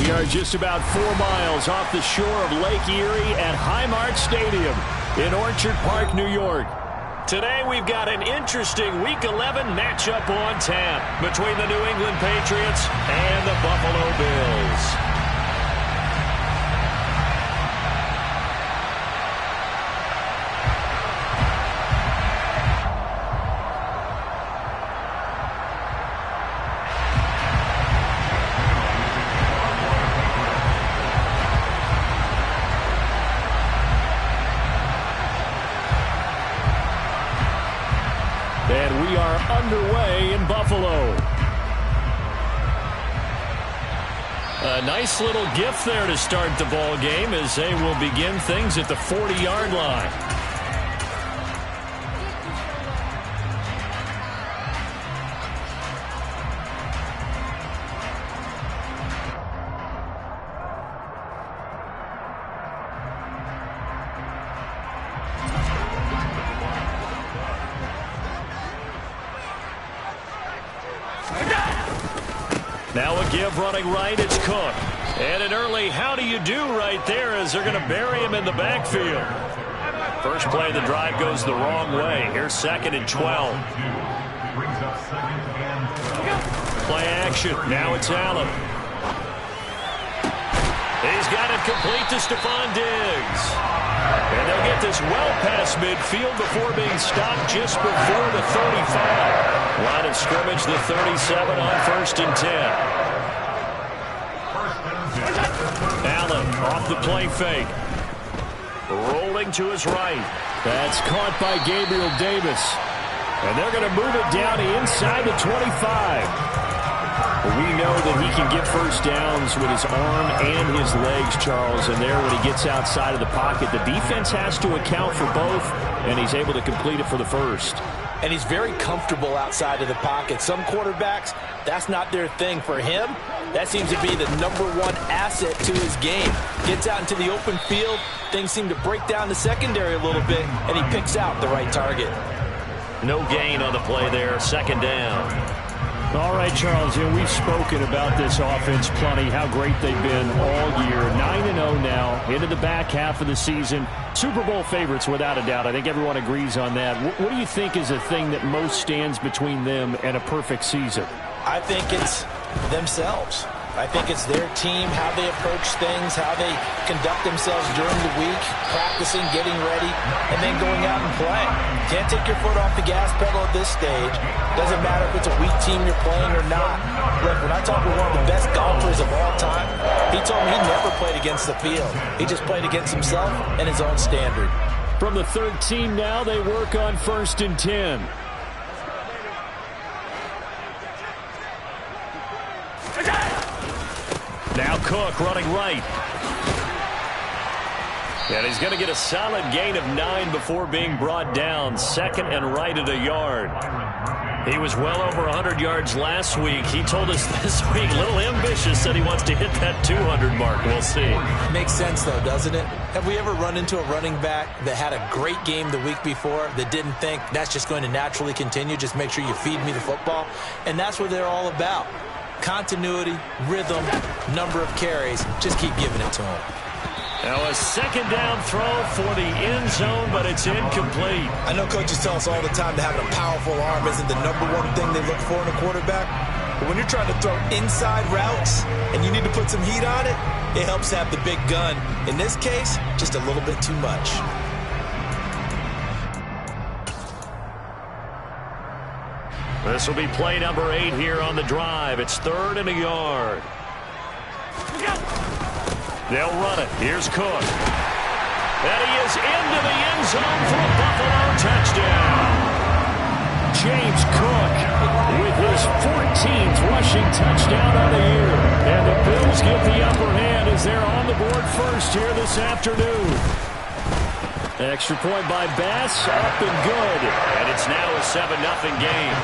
We are just about 4 miles off the shore of Lake Erie at Highmark Stadium in Orchard Park, New York. Today we've got an interesting Week 11 matchup on tap between the New England Patriots and the Buffalo Bills. And we are underway in Buffalo. A nice little gift there to start the ball game as they will begin things at the 40-yard line. Now a give running right, it's Cook. And an early how do you do right there as they're going to bury him in the backfield. First play of the drive goes the wrong way. Here's 2nd and 12. Play action. Now it's Allen. He's got it complete to Stephon Diggs. And they'll get this well past midfield before being stopped just before the 35. Line of scrimmage, the 37 on 1st and 10. Allen off the play fake. Rolling to his right. That's caught by Gabriel Davis. And they're going to move it down inside the 25. We know that he can get first downs with his arm and his legs, Charles. And there when he gets outside of the pocket, the defense has to account for both, and he's able to complete it for the first. And he's very comfortable outside of the pocket. Some quarterbacks, that's not their thing. For him, that seems to be the #1 asset to his game. Gets out into the open field, things seem to break down the secondary a little bit, and he picks out the right target. No gain on the play there, 2nd down. All right, Charles, we've spoken about this offense plenty, how great they've been all year. 9-0 now, into the back half of the season. Super Bowl favorites, without a doubt. I think everyone agrees on that. What do you think is the thing that most stands between them and a perfect season? I think it's themselves. I think it's their team, how they approach things, how they conduct themselves during the week, practicing, getting ready, and then going out and playing. Can't take your foot off the gas pedal at this stage. Doesn't matter if it's a weak team you're playing or not. Look, when I talk with one of the best golfers of all time, he told me he never played against the field. He just played against himself and his own standard. From the 3rd team now, they work on 1st and 10. Now Cook running right. And he's going to get a solid gain of 9 before being brought down. 2nd and right at a yard. He was well over 100 yards last week. He told us this week, a little ambitious, said he wants to hit that 200 mark. We'll see. Makes sense, though, doesn't it? Have we ever run into a running back that had a great game the week before that didn't think that's just going to naturally continue? Just make sure you feed me the football. And that's what they're all about. Continuity, rhythm, number of carries. Just keep giving it to him. Now a 2nd down throw for the end zone, but it's incomplete. I know coaches tell us all the time that having a powerful arm isn't the #1 thing they look for in a quarterback. But when you're trying to throw inside routes and you need to put some heat on it, it helps have the big gun. In this case, just a little bit too much. This will be play number 8 here on the drive. It's 3rd and a yard. They'll run it. Here's Cook. And he is into the end zone for a Buffalo touchdown. James Cook with his 14th rushing touchdown of the year. And the Bills get the upper hand as they're on the board first here this afternoon. Extra point by Bass, up and good. And it's now a 7-0 game.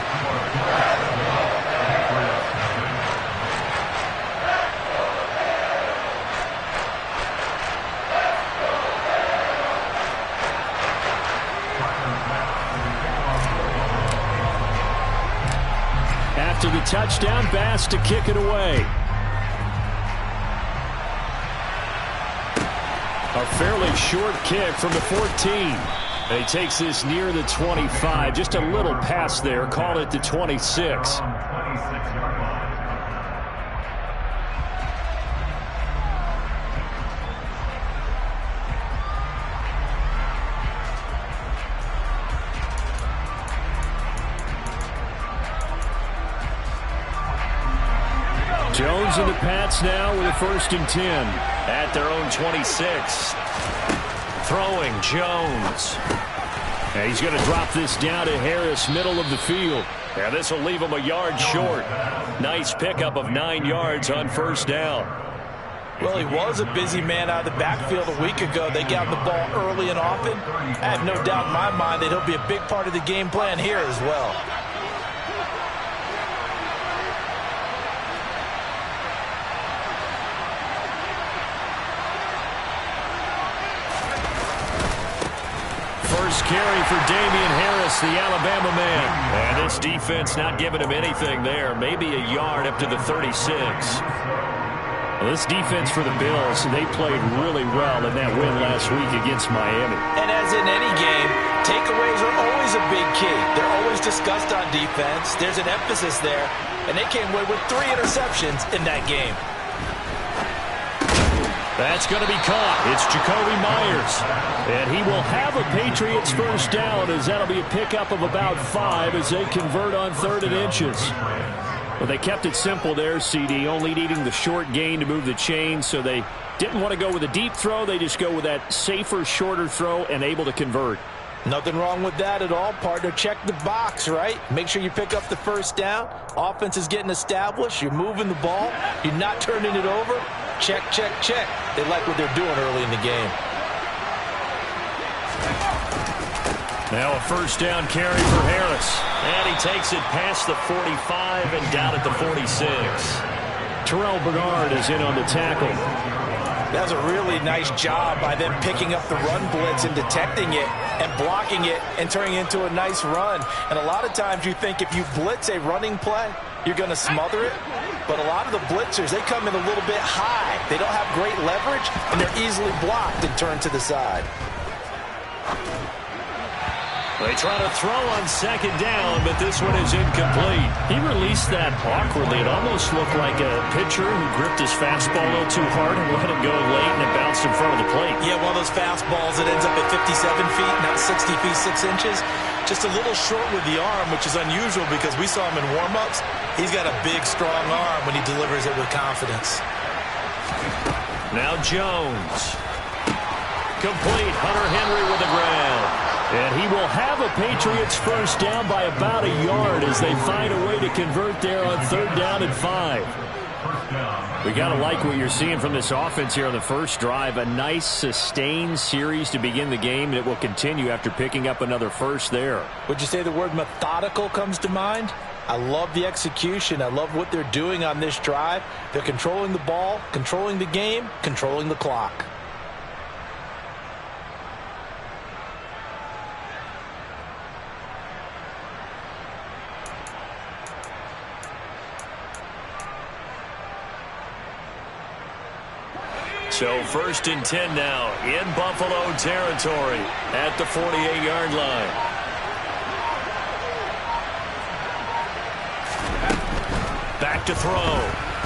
After the touchdown, Bass to kick it away. A fairly short kick from the 14. And he takes this near the 25. Just a little pass there. Call it the 26. Jones and the Pats now with a 1st and 10 at their own 26. Throwing Jones. And he's going to drop this down to Harris, middle of the field. And this will leave him a yard short. Nice pickup of 9 yards on 1st down. Well, he was a busy man out of the backfield a week ago. They got the ball early and often. I have no doubt in my mind that he'll be a big part of the game plan here as well. First carry for Damian Harris, the Alabama man. And this defense not giving him anything there. Maybe a yard up to the 36. Well, this defense for the Bills, they played really well in that win last week against Miami. And as in any game, takeaways are always a big key. They're always discussed on defense. There's an emphasis there. And they came away with 3 interceptions in that game. That's going to be caught. It's Jacoby Myers. And he will have a Patriots 1st down, as that'll be a pickup of about 5 as they convert on 3rd and inches. Well, they kept it simple there, CD, only needing the short gain to move the chain, so they didn't want to go with a deep throw. They just go with that safer, shorter throw and able to convert. Nothing wrong with that at all, partner. Check the box, right? Make sure you pick up the 1st down. Offense is getting established. You're moving the ball. You're not turning it over. Check, check, check. They like what they're doing early in the game. Now a 1st down carry for Harris. And he takes it past the 45 and down at the 46. Terrell Bernard is in on the tackle. That was a really nice job by them picking up the run blitz and detecting it and blocking it and turning it into a nice run. And a lot of times you think if you blitz a running play, you're going to smother it. But a lot of the blitzers, they come in a little bit high. They don't have great leverage, and they're easily blocked and turned to the side. They try to throw on 2nd down, but this one is incomplete. He released that awkwardly. It almost looked like a pitcher who gripped his fastball a little too hard and let it go late, and it bounced in front of the plate. Yeah, one of those fastballs that ends up at 57 feet, not 60 feet, 6 inches. Just a little short with the arm, which is unusual because we saw him in warm-ups. He's got a big, strong arm when he delivers it with confidence. Now Jones. Complete. Hunter Henry with the grab. And he will have a Patriots 1st down by about a yard as they find a way to convert there on 3rd down and 5. We got to like what you're seeing from this offense here on the first drive. A nice, sustained series to begin the game, and it will continue after picking up another 1st there. Would you say the word methodical comes to mind? I love the execution. I love what they're doing on this drive. They're controlling the ball, controlling the game, controlling the clock. So 1st and 10 now in Buffalo territory at the 48-yard line. Back to throw.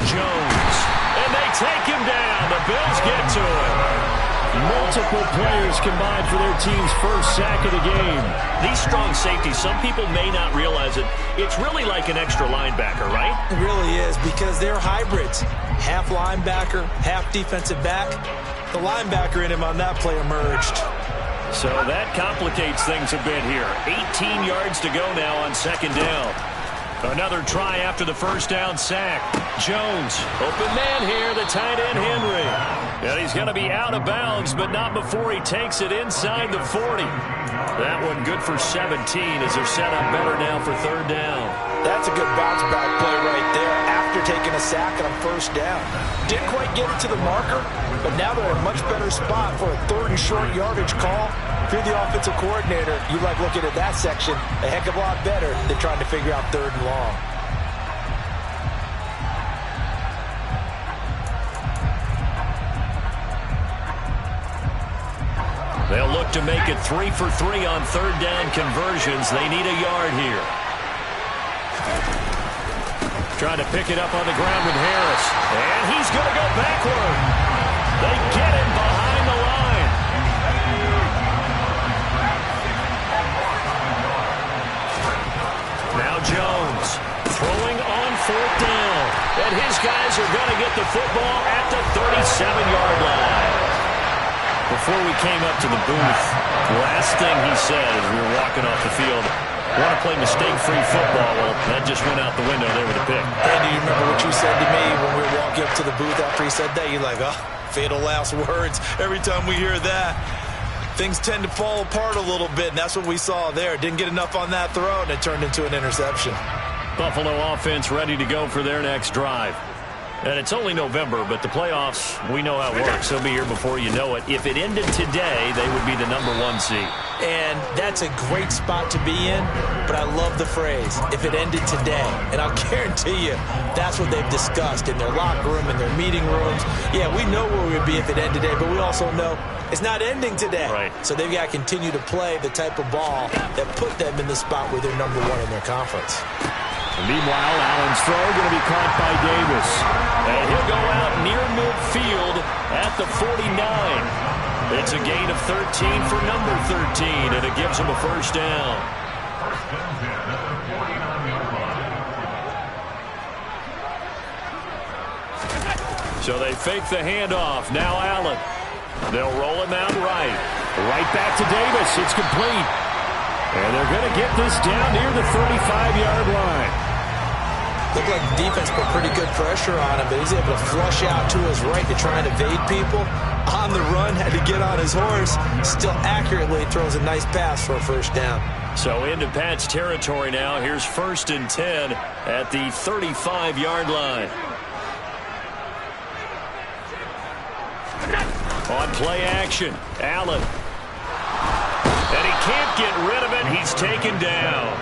Jones. And they take him down. The Bills get to him. Multiple players combined for their team's 1st sack of the game. These strong safeties, some people may not realize it. It's really like an extra linebacker, right? It really is, because they're hybrids. Half linebacker, half defensive back. The linebacker in him on that play emerged. So that complicates things a bit here. 18 yards to go now on 2nd down. Another try after the 1st down sack. Jones, open man here, the tight end Henry. And he's going to be out of bounds, but not before he takes it inside the 40. That one good for 17 as they're set up better now for 3rd down. That's a good bounce back play right there after taking a sack on 1st down. Didn't quite get it to the marker, but now they're in a much better spot for a 3rd and short yardage call. If you're the offensive coordinator, you like looking at that section a heck of a lot better than trying to figure out 3rd and long. look to make it 3 for 3 on third down conversions. They need a yard here. Trying to pick it up on the ground with Harris. And he's going to go backward. They get him behind the line. Now Jones throwing on fourth down. And his guys are going to get the football at the 37-yard line. Before we came up to the booth, the last thing he said as we were walking off the field, want to play mistake-free football. Well, that just went out the window there with a pick. And do you remember what you said to me when we were walking up to the booth after he said that? You're like, oh, fatal last words. Every time we hear that, things tend to fall apart a little bit, and that's what we saw there. Didn't get enough on that throw, and it turned into an interception. Buffalo offense ready to go for their next drive. And it's only November, but the playoffs, we know how it works. They'll be here before you know it. If it ended today, they would be the #1 seed. And that's a great spot to be in, but I love the phrase, if it ended today. And I'll guarantee you, that's what they've discussed in their locker room, in their meeting rooms. Yeah, we know where we would be if it ended today, but we also know it's not ending today. Right. So they've got to continue to play the type of ball that put them in the spot where they're #1 in their conference. Meanwhile, Allen's throw going to be caught by Davis. And he'll go out near midfield at the 49. It's a gain of 13 for number 13, and it gives him a first down. So they fake the handoff. Now Allen. They'll roll him out right. Right back to Davis. It's complete. And they're going to get this down near the 35-yard line. Looked like the defense put pretty good pressure on him, but he's able to flush out to his right to try and evade people. On the run, had to get on his horse. Still accurately throws a nice pass for a first down. So into Pat's territory now. Here's 1st and 10 at the 35-yard line. On play action, Allen. And he can't get rid of it. He's taken down.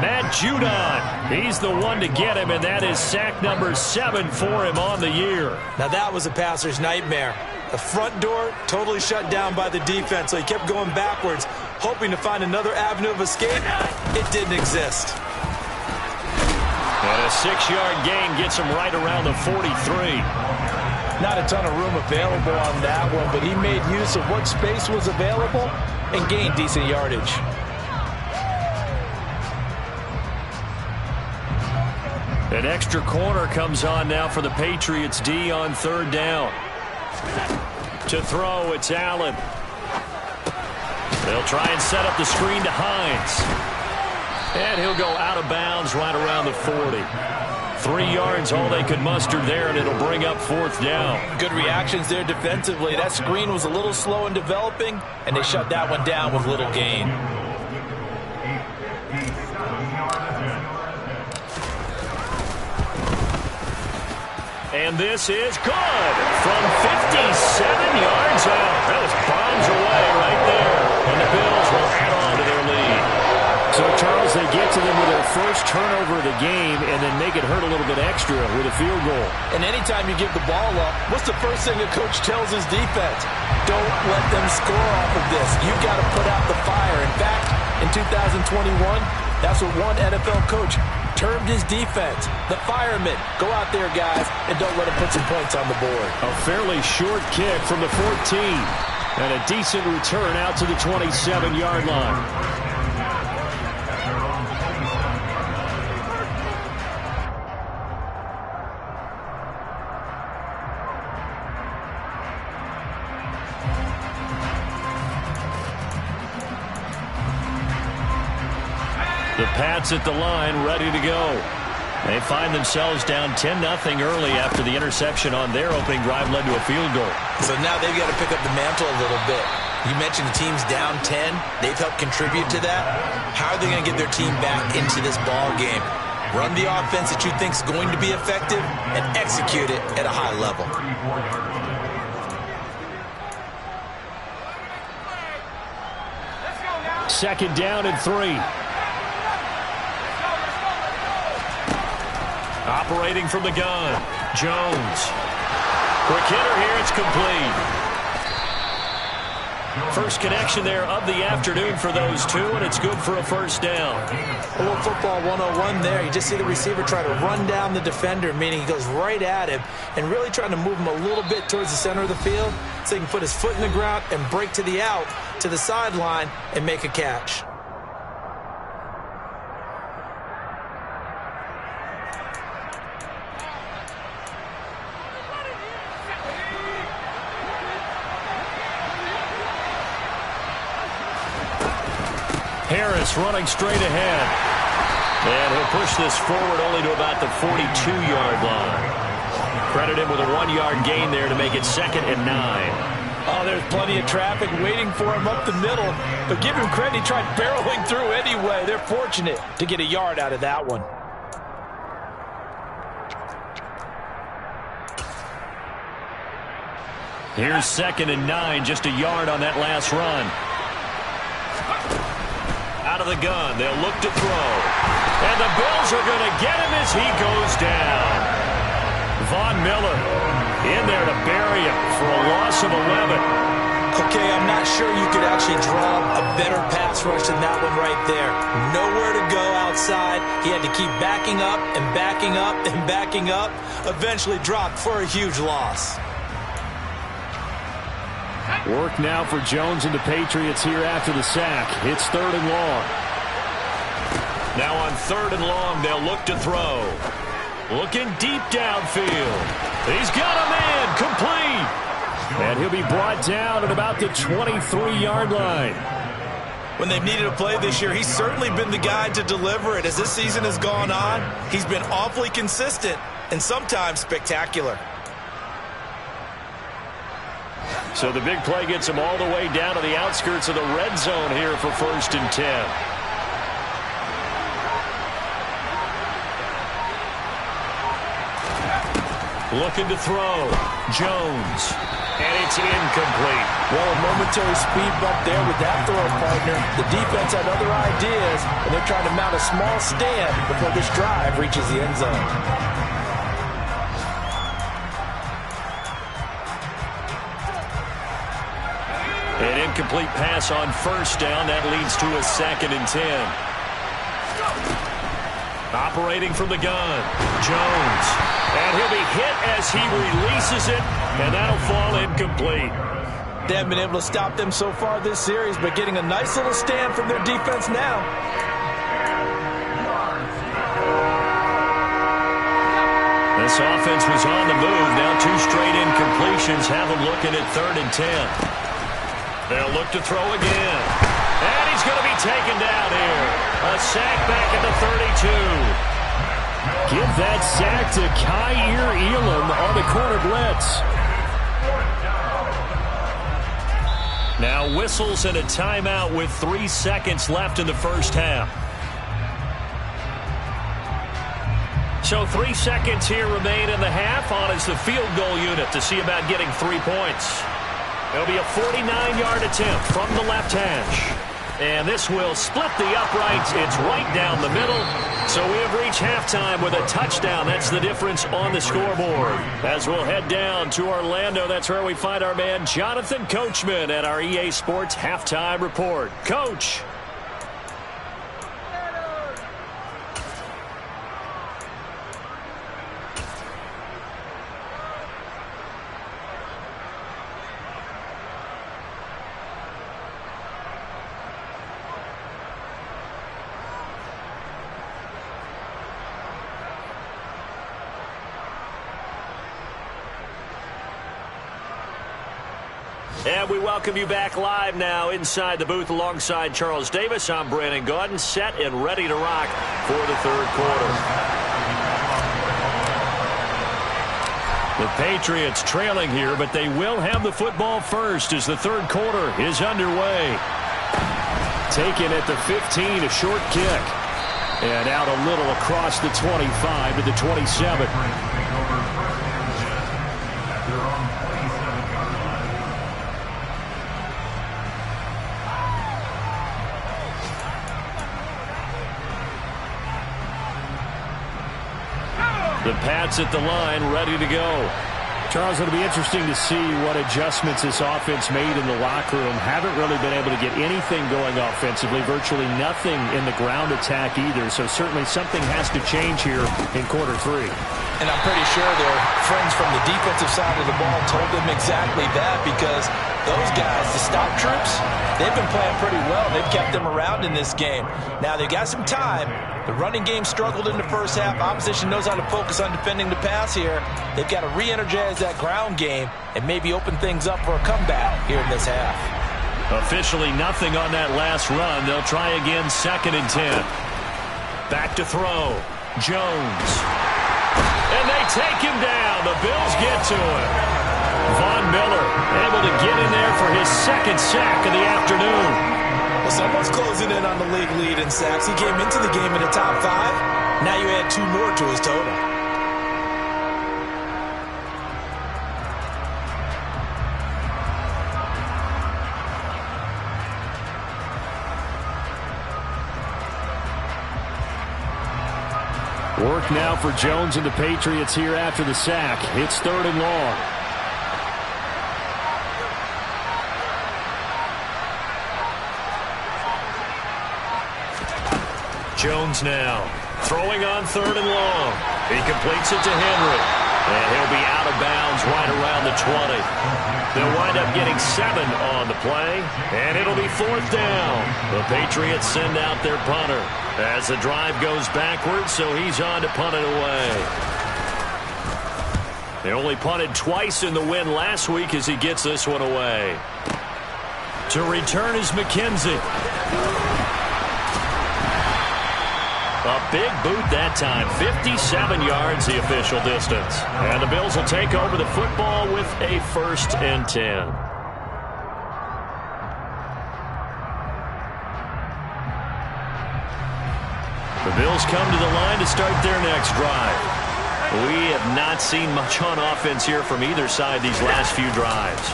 Matt Judon, he's the one to get him, and that is sack number 7 for him on the year. Now that was a passer's nightmare. The front door totally shut down by the defense, so he kept going backwards, hoping to find another avenue of escape. It didn't exist. And a 6-yard gain gets him right around the 43. Not a ton of room available on that one, but he made use of what space was available and gained decent yardage. An extra corner comes on now for the Patriots D on third down. To throw, it's Allen. They'll try and set up the screen to Hines. And he'll go out of bounds right around the 40. 3 yards, all they could muster there, and it'll bring up 4th down. Good reactions there defensively. That screen was a little slow in developing, and they shut that one down with little gain. And this is good from 57 yards out. That was bombs away right there. And the Bills will add on to their lead. So, Charles, they get to them with their first turnover of the game and then make it hurt a little bit extra with a field goal. And anytime you give the ball up, what's the first thing a coach tells his defense? Don't let them score off of this. You've got to put out the fire. In fact, in 2021, that's what one NFL coach termed his defense, the firemen. Go out there, guys, and don't let them put some points on the board. A fairly short kick from the 14. And a decent return out to the 27-yard line. The Pats at the line, ready to go. They find themselves down 10-0 early after the interception on their opening drive led to a field goal. So now they've got to pick up the mantle a little bit. You mentioned the team's down 10. They've helped contribute to that. How are they going to get their team back into this ball game? Run the offense that you think is going to be effective and execute it at a high level. 2nd down and 3. Operating from the gun, Jones. Quick hitter here, it's complete. First connection there of the afternoon for those two, and it's good for a first down. A little football 101 there. You just see the receiver try to run down the defender, meaning he goes right at him and really trying to move him a little bit towards the center of the field so he can put his foot in the ground and break to the out, to the sideline, and make a catch. Harris running straight ahead. And he'll push this forward only to about the 42-yard line. Credit him with a 1-yard gain there to make it 2nd and 9. Oh, there's plenty of traffic waiting for him up the middle. But give him credit, he tried barreling through anyway. They're fortunate to get a yard out of that one. Here's 2nd and 9, just a yard on that last run. Out of the gun, they'll look to throw. And the Bills are going to get him as he goes down. Von Miller in there to bury him for a loss of 11. Okay, I'm not sure you could actually draw a better pass rush than that one right there. Nowhere to go outside. He had to keep backing up and backing up and backing up. Eventually dropped for a huge loss. Work now for Jones and the Patriots here after the sack. It's 3rd and long. Now on 3rd and long, they'll look to throw. Looking deep downfield. He's got a man complete. And he'll be brought down at about the 23-yard line. When they've needed a play this year, he's certainly been the guy to deliver it. As this season has gone on, he's been awfully consistent and sometimes spectacular. So the big play gets him all the way down to the outskirts of the red zone here for 1st and 10. Looking to throw. Jones. And it's incomplete. Well, a momentary speed bump there with that throw partner. The defense had other ideas, and they're trying to mount a small stand before this drive reaches the end zone. An incomplete pass on 1st down. That leads to a 2nd and 10. Operating from the gun. Jones. And he'll be hit as he releases it, and that'll fall incomplete. They haven't been able to stop them so far this series, but getting a nice little stand from their defense now. This offense was on the move. Now 2 straight incompletions have them looking at 3rd and 10. They'll look to throw again. And he's going to be taken down here. A sack back at the 32. Give that sack to Kaiir Elam on the corner blitz. Now whistles and a timeout with 3 seconds left in the first half. So 3 seconds here remain in the half. On is the field goal unit to see about getting 3 points. It'll be a 49-yard attempt from the left hash. And this will split the uprights. It's right down the middle. So we have reached halftime with a touchdown. That's the difference on the scoreboard. As we'll head down to Orlando, that's where we find our man Jonathan Coachman at our EA Sports Halftime Report. Coach. And we welcome you back live now inside the booth alongside Charles Davis. I'm Brandon Gaudin, set and ready to rock for the 3rd quarter. The Patriots trailing here, but they will have the football first as the 3rd quarter is underway. Taken at the 15, a short kick. And out a little across the 25 to the 27. The Pats at the line, ready to go. Charles, it'll be interesting to see what adjustments this offense made in the locker room. Haven't really been able to get anything going offensively, virtually nothing in the ground attack either. So certainly something has to change here in quarter 3. And I'm pretty sure their friends from the defensive side of the ball told them exactly that, because those guys, the stop troops, they've been playing pretty well. They've kept them around in this game. Now, they've got some time. The running game struggled in the first half. Opposition knows how to focus on defending the pass here. They've got to re-energize that ground game and maybe open things up for a comeback here in this half. Officially nothing on that last run. They'll try again, 2nd and 10. Back to throw. Jones. And they take him down. The Bills get to him. Von Miller able to get in there for his 2nd sack of the afternoon. Well, someone's closing in on the league lead in sacks. He came into the game in the top 5. Now you add 2 more to his total. Work now for Jones and the Patriots here after the sack. It's 3rd and long. Jones now throwing on 3rd and long. He completes it to Henry. And he'll be out of bounds right around the 20. They'll wind up getting 7 on the play. And it'll be 4th down. The Patriots send out their punter as the drive goes backwards, so he's on to punt it away. They only punted twice in the win last week as he gets this one away. To return is McKenzie. A big boot that time. 57 yards the official distance. And the Bills will take over the football with a 1st and 10. The Bills come to the line to start their next drive. We have not seen much on offense here from either side these last few drives.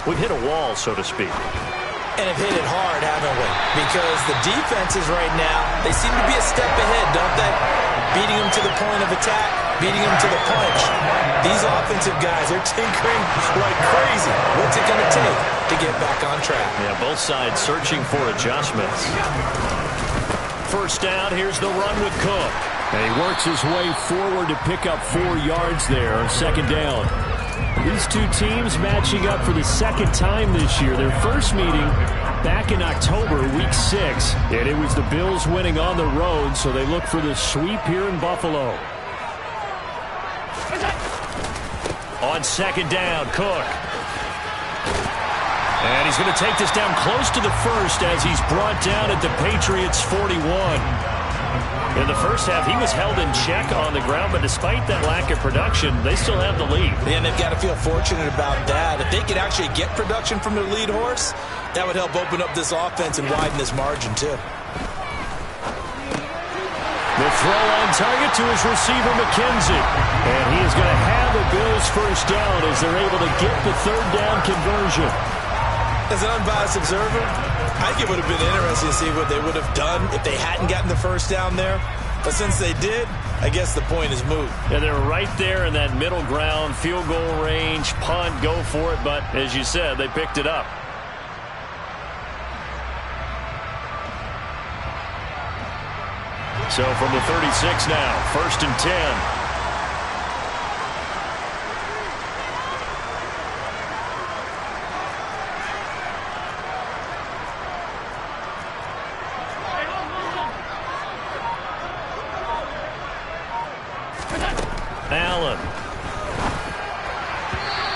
We've hit a wall, so to speak. And have hit it hard, haven't we? Because the defenses right now, they seem to be a step ahead, don't they? Beating them to the point of attack, beating them to the punch. These offensive guys, they're tinkering like crazy. What's it going to take to get back on track? Yeah, both sides searching for adjustments. 1st down, here's the run with Cook. And he works his way forward to pick up 4 yards there on 2nd down. These two teams matching up for the 2nd time this year. Their first meeting back in October, week 6. And it was the Bills winning on the road, so they look for the sweep here in Buffalo. On 2nd down, Cook. And he's going to take this down close to the 1st as he's brought down at the Patriots' 41. In the first half, he was held in check on the ground, but despite that lack of production, they still have the lead. And they've got to feel fortunate about that. If they could actually get production from their lead horse, that would help open up this offense and widen this margin, too. The throw on target to his receiver, McKenzie. And he is going to have the Bills' 1st down as they're able to get the 3rd down conversion. As an unbiased observer, I think it would have been interesting to see what they would have done if they hadn't gotten the 1st down there. But since they did, I guess the point is moot. Yeah, they're right there in that middle ground, field goal range, punt, go for it. But as you said, they picked it up. So from the 36 now, 1st and 10. Allen.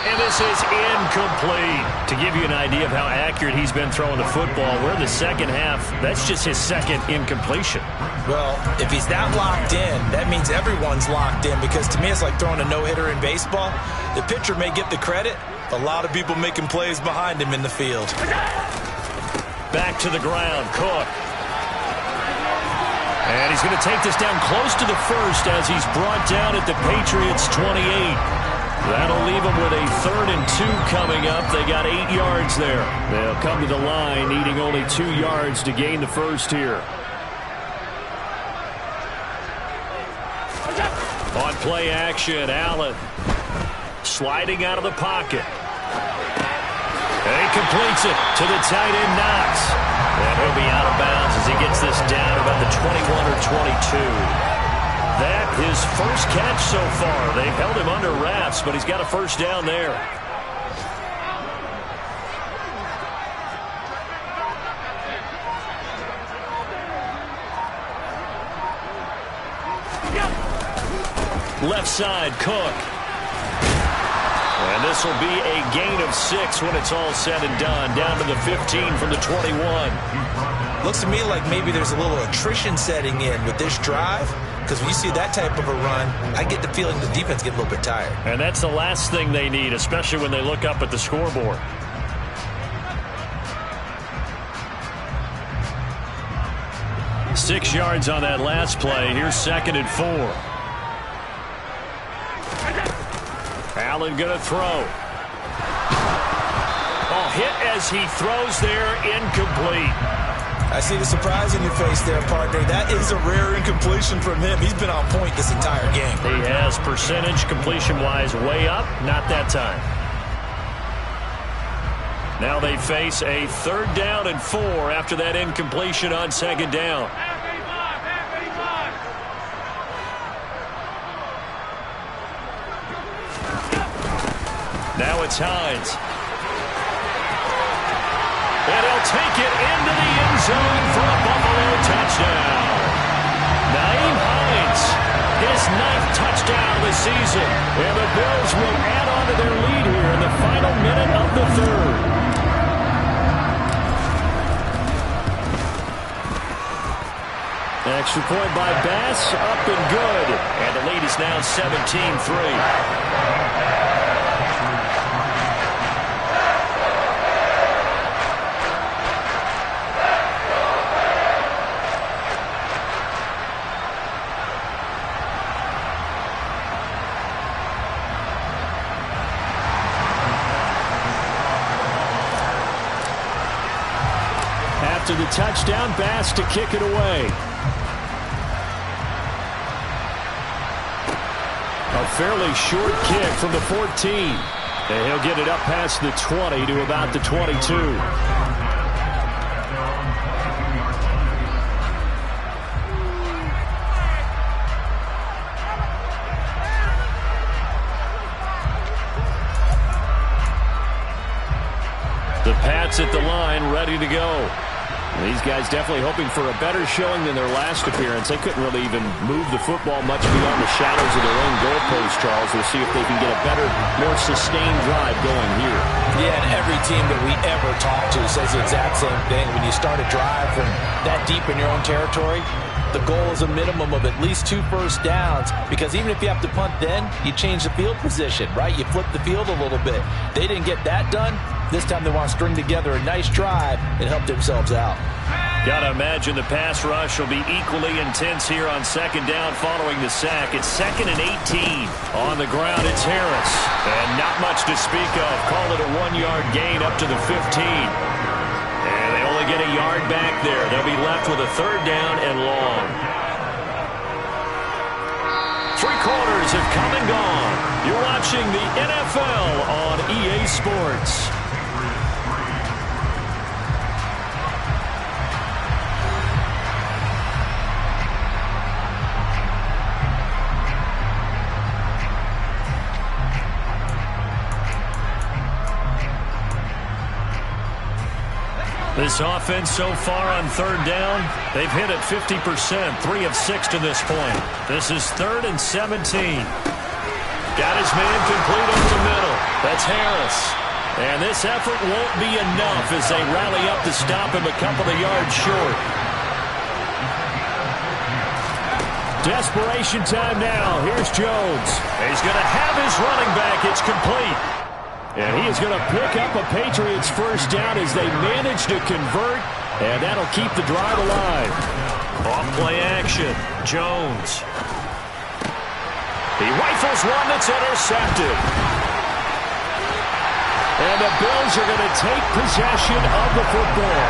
And this is incomplete. To give you an idea of how accurate he's been throwing the football, we're in the 2nd half. That's just his 2nd incompletion. Well, if he's that locked in, that means everyone's locked in, because to me it's like throwing a no-hitter in baseball. The pitcher may get the credit, a lot of people making plays behind him in the field. Back to the ground, Cook. And he's going to take this down close to the 1st as he's brought down at the Patriots' 28. That'll leave them with a 3rd and 2 coming up. They got 8 yards there. They'll come to the line needing only 2 yards to gain the 1st here. On play action, Allen sliding out of the pocket. And he completes it to the tight end, Knox. And he'll be out of bounds as he gets this down about the 21 or 22. That his first catch so far. They've held him under wraps, but he's got a first down there. Left side, Cook. And this will be a gain of 6 when it's all said and done. Down to the 15 from the 21. Looks to me like maybe there's a little attrition setting in with this drive. Because when you see that type of a run, I get the feeling the defense gets a little bit tired. And that's the last thing they need, especially when they look up at the scoreboard. Six yards on that last play. Here's 2nd and 4. Allen going to throw. Oh, hit as he throws there, incomplete. I see the surprise in your face there, partner. That is a rare incompletion from him. He's been on point this entire game. He has percentage completion-wise way up. Not that time. Now they face a 3rd down and 4 after that incompletion on 2nd down. Now it's Hines. And he'll take it into the end zone for a Buffalo touchdown. Nyheim Hines, his 9th touchdown of the season. And the Bills will add on to their lead here in the final minute of the 3rd. Extra point by Bass, up and good. And the lead is now 17-3. After the touchdown, Bass to kick it away. A fairly short kick from the 14. And he'll get it up past the 20 to about the 22. The Pats at the line, ready to go. These guys definitely hoping for a better showing than their last appearance. They couldn't really even move the football much beyond the shadows of their own goalpost, Charles. We'll see if they can get a better, more sustained drive going here. Yeah, and every team that we ever talk to says the exact same thing. When you start a drive from that deep in your own territory, the goal is a minimum of at least 2 first downs, because even if you have to punt then, you change the field position, right? You flip the field a little bit. They didn't get that done. This time they want to string together a nice drive and help themselves out. Got to imagine the pass rush will be equally intense here on 2nd down following the sack. It's 2nd and 18. On the ground, it's Harris. And not much to speak of. Call it a 1-yard gain up to the 15. And they only get a yard back there. They'll be left with a 3rd down and long. 3 quarters have come and gone. You're watching the NFL on EA Sports. This offense so far on 3rd down, they've hit it 50%, 3 of 6 to this point. This is 3rd and 17. Got his man complete over the middle. That's Harris. And this effort won't be enough as they rally up to stop him a couple of yards short. Desperation time now. Here's Jones. He's going to have his running back. It's complete. And he is going to pick up a Patriots first down as they manage to convert, and that'll keep the drive alive. Off-play action. Jones. He rifles one that's intercepted. And the Bills are going to take possession of the football.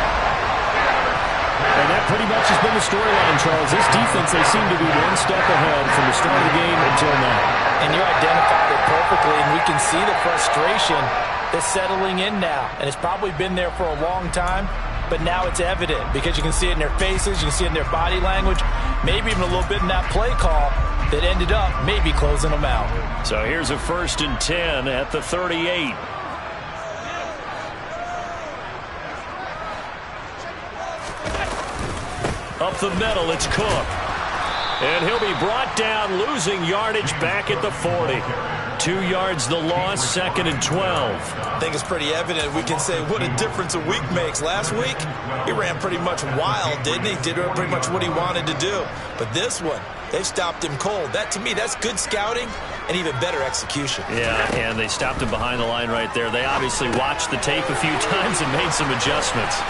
And that pretty much has been the storyline, Charles. This defense, they seem to be one step ahead from the start of the game until now. And you identified it perfectly, and we can see the frustration that's settling in now. And it's probably been there for a long time, but now it's evident because you can see it in their faces, you can see it in their body language, maybe even a little bit in that play call that ended up maybe closing them out. So here's a 1st and 10 at the 38. Up the middle, it's Cook. And he'll be brought down, losing yardage back at the 40. 2 yards the loss, 2nd and 12. I think it's pretty evident. We can say what a difference a week makes. Last week, he ran pretty much wild, didn't he? Did pretty much what he wanted to do. But this one, they stopped him cold. That, to me, that's good scouting and even better execution. Yeah, and they stopped him behind the line right there. They obviously watched the tape a few times and made some adjustments.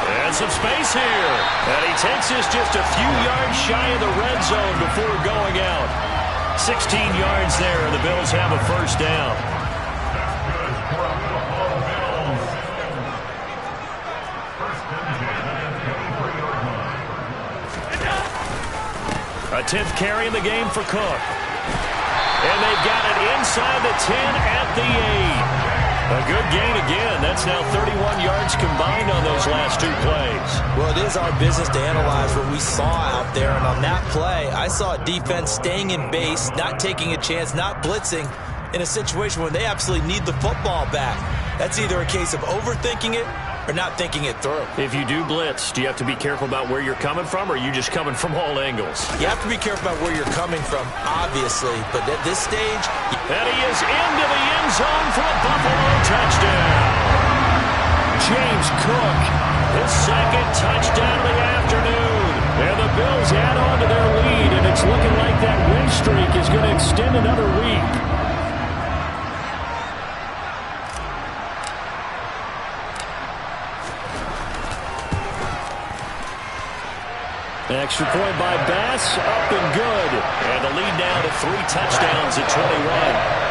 And some space here. And he takes us just a few yards shy of the red zone before going out. 16 yards there, and the Bills have a 1st down. A 10th carry in the game for Cook. And they've got it inside the 10 at the 8. A good gain again. That's now 31 yards combined on those last 2 plays. Well, it is our business to analyze what we saw out there. And on that play, I saw a defense staying in base, not taking a chance, not blitzing in a situation where they absolutely need the football back. That's either a case of overthinking it or not thinking it through. If you do blitz, do you have to be careful about where you're coming from, or are you just coming from all angles? You have to be careful about where you're coming from, obviously. But at this stage... And he is into the end zone for a Buffalo touchdown. James Cook, his 2nd touchdown of the afternoon. And the Bills add on to their lead, and it's looking like that win streak is going to extend another week. Extra point by Bass, up and good. And the lead now to 3 touchdowns at 21.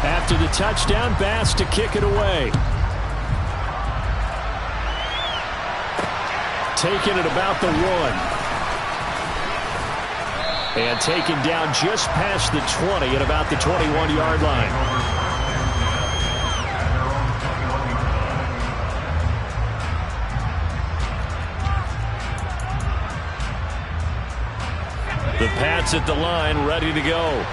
After the touchdown, Bass to kick it away. Taking it about the 1. And taken down just past the 20 at about the 21-yard line. The Pats at the line, ready to go.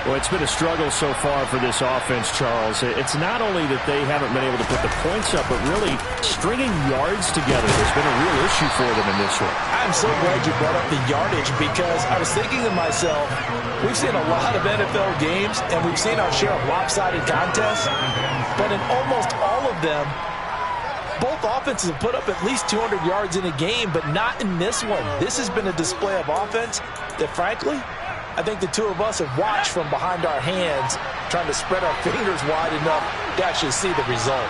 Well, it's been a struggle so far for this offense, Charles. It's not only that they haven't been able to put the points up, but really stringing yards together has been a real issue for them in this one. I'm so glad you brought up the yardage because I was thinking to myself, we've seen a lot of NFL games and we've seen our share of lopsided contests, but in almost all of them, both offenses have put up at least 200 yards in a game, but not in this one. This has been a display of offense that, frankly, I think the two of us have watched from behind our hands, trying to spread our fingers wide enough to actually see the result.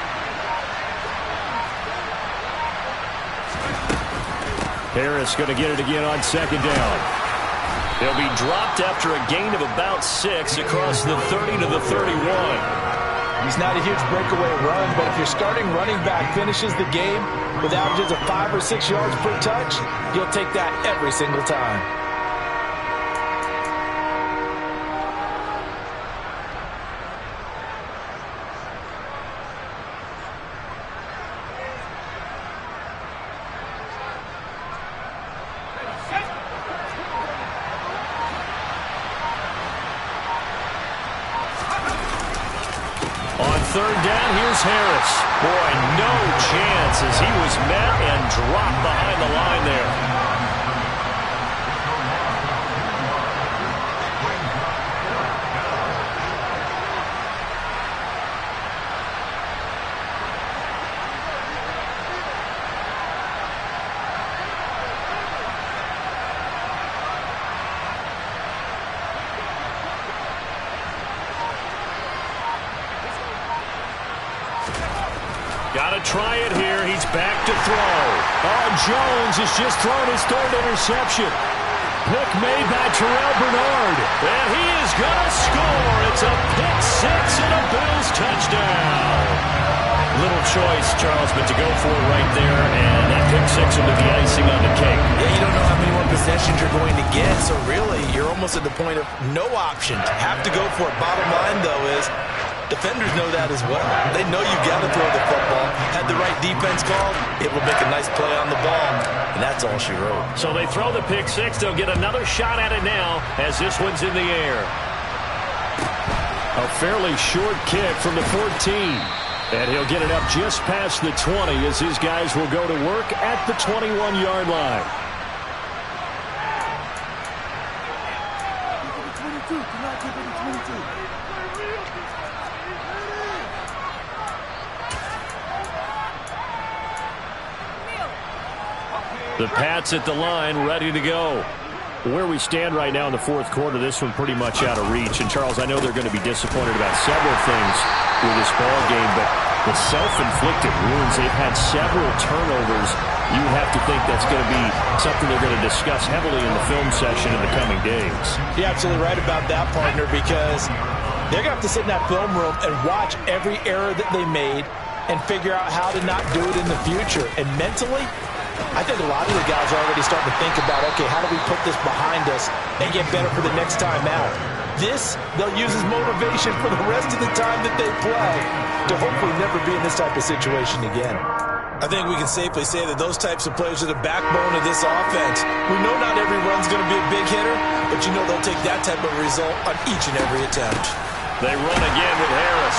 Harris going to get it again on 2nd down. He'll be dropped after a gain of about 6 across the 30 to the 31. He's not a huge breakaway run, but if your starting running back finishes the game with averages of 5 or 6 yards per touch, you'll take that every single time. Third down, here's Harris. Boy, no chance as he was met and dropped behind the line there. Got to try it here. He's back to throw. Oh, Jones has just thrown his third interception. Pick made by Terrell Bernard. And he is going to score. It's a pick six and a Bills touchdown. Little choice, Charles, but to go for it right there, and that pick six will be the icing on the cake. Yeah, you don't know how many more possessions you're going to get, so really, you're almost at the point of no option. Have to go for it. Bottom line, though, is defenders know that as well. They know you've got to throw the football. Had the right defense called, it will make a nice play on the ball, and that's all she wrote. So they throw the pick six. They'll get another shot at it now as this one's in the air. A fairly short kick from the 14. And he'll get it up just past the 20 as his guys will go to work at the 21-yard line. The Pats at the line, ready to go. Where we stand right now in the fourth quarter, this one pretty much out of reach. And, Charles, I know they're going to be disappointed about several things with this ball game, but the self-inflicted wounds, they've had several turnovers. You have to think that's going to be something they're going to discuss heavily in the film session in the coming days. You're absolutely right about that, partner, because they're going to have to sit in that film room and watch every error that they made and figure out how to not do it in the future. And mentally, I think a lot of the guys are already starting to think about, okay, how do we put this behind us and get better for the next time out? This, they'll use as motivation for the rest of the time that they play to hopefully never be in this type of situation again. I think we can safely say that those types of plays are the backbone of this offense. We know not every run's going to be a big hitter, but you know they'll take that type of result on each and every attempt. They run again with Harris.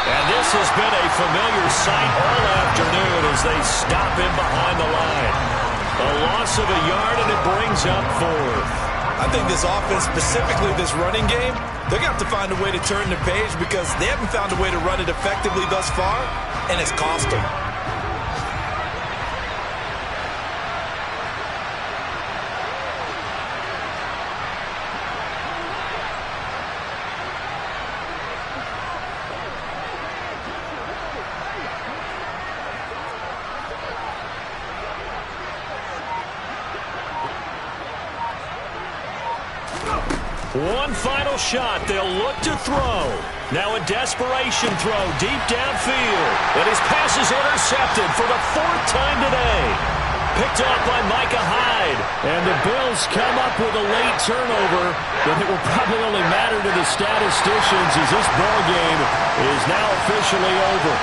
And this has been a familiar sight all afternoon as they stop him behind the line. A loss of a yard, and it brings up fourth. I think this offense, specifically this running game, they're going to have to find a way to turn the page because they haven't found a way to run it effectively thus far, and it's cost them. One final shot. They'll look to throw. Now a desperation throw deep downfield. And his pass is intercepted for the fourth time today. Picked off by Micah Hyde. And the Bills come up with a late turnover, but it will probably only matter to the statisticians as this ball game is now officially over.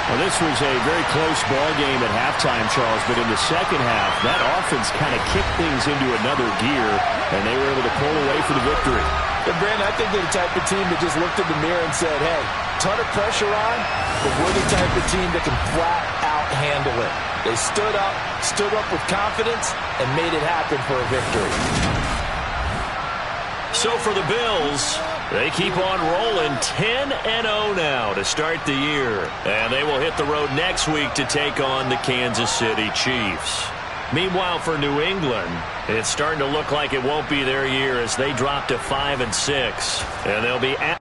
Well, this was a very close ball game at halftime, Charles, but in the second half, that offense kind of kicked things into another gear, and they were able to pull away for the victory. And Brandon, I think they're the type of team that just looked in the mirror and said, hey, ton of pressure on, but we're the type of team that can flat out handle it. They stood up with confidence, and made it happen for a victory. So for the Bills, they keep on rolling 10-0 now to start the year. And they will hit the road next week to take on the Kansas City Chiefs. Meanwhile, for New England, it's starting to look like it won't be their year as they drop to 5-6. And they'll be at